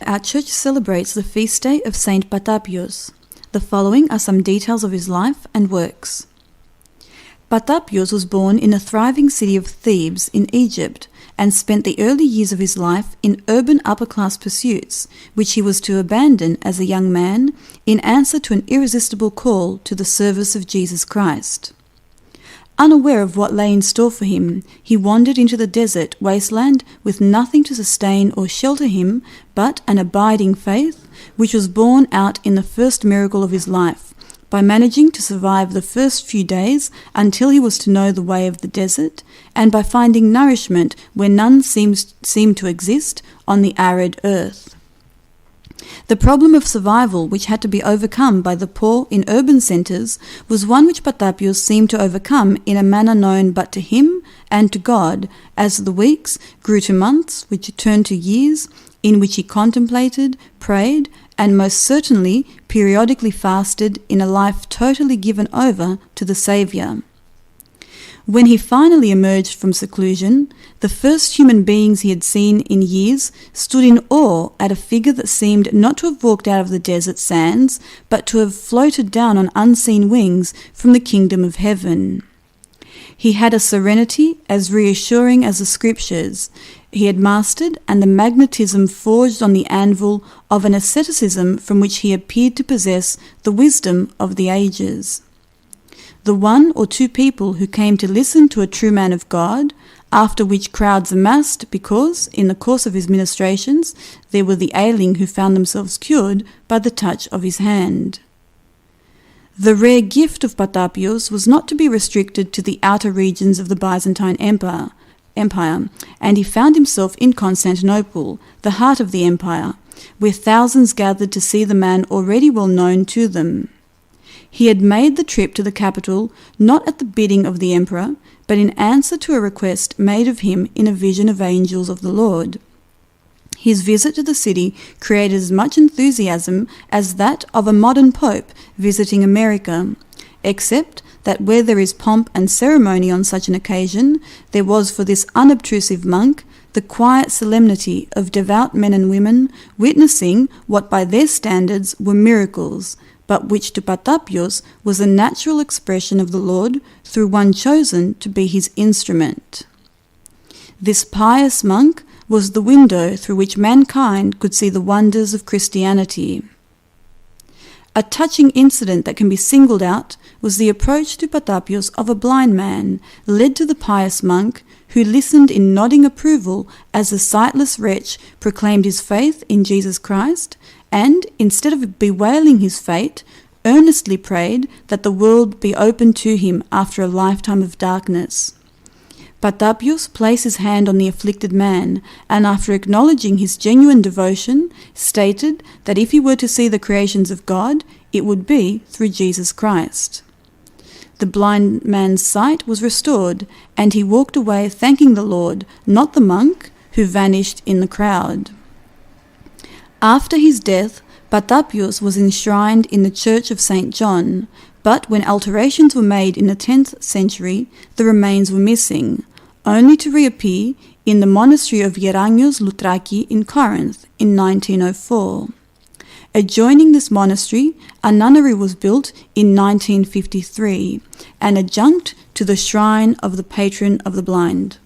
Our church celebrates the feast day of St Patapios. The following are some details of his life and works. Patapios was born in a thriving city of Thebes in Egypt and spent the early years of his life in urban upper-class pursuits, which he was to abandon as a young man in answer to an irresistible call to the service of Jesus Christ. Unaware of what lay in store for him, he wandered into the desert wasteland with nothing to sustain or shelter him but an abiding faith, which was borne out in the first miracle of his life, by managing to survive the first few days until he was to know the way of the desert, and by finding nourishment where none seemed to exist on the arid earth. The problem of survival, which had to be overcome by the poor in urban centres, was one which Patapios seemed to overcome in a manner known but to him and to God, as the weeks grew to months, which turned to years, in which he contemplated, prayed, and most certainly periodically fasted in a life totally given over to the Saviour. When he finally emerged from seclusion, the first human beings he had seen in years stood in awe at a figure that seemed not to have walked out of the desert sands, but to have floated down on unseen wings from the kingdom of heaven. He had a serenity as reassuring as the scriptures he had mastered, and the magnetism forged on the anvil of an asceticism from which he appeared to possess the wisdom of the ages. The one or two people who came to listen to a true man of God, after which crowds amassed because, in the course of his ministrations, there were the ailing who found themselves cured by the touch of his hand. The rare gift of Patapios was not to be restricted to the outer regions of the Byzantine Empire, and he found himself in Constantinople, the heart of the empire, where thousands gathered to see the man already well known to them. He had made the trip to the capital not at the bidding of the emperor, but in answer to a request made of him in a vision of angels of the Lord. His visit to the city created as much enthusiasm as that of a modern pope visiting America, except that where there is pomp and ceremony on such an occasion, there was for this unobtrusive monk the quiet solemnity of devout men and women witnessing what by their standards were miracles, but which to Patapios was a natural expression of the Lord through one chosen to be his instrument. This pious monk was the window through which mankind could see the wonders of Christianity. A touching incident that can be singled out was the approach to Patapios of a blind man, led to the pious monk, who listened in nodding approval as the sightless wretch proclaimed his faith in Jesus Christ, and, instead of bewailing his fate, earnestly prayed that the world be opened to him after a lifetime of darkness. Patapios placed his hand on the afflicted man, and after acknowledging his genuine devotion, stated that if he were to see the creations of God, it would be through Jesus Christ. The blind man's sight was restored, and he walked away thanking the Lord, not the monk, who vanished in the crowd. After his death, Patapios was enshrined in the church of St John, but when alterations were made in the 10th century, the remains were missing, only to reappear in the monastery of Geranios Loutraki in Corinth in 1904. Adjoining this monastery, a nunnery was built in 1953, an adjunct to the shrine of the patron of the blind.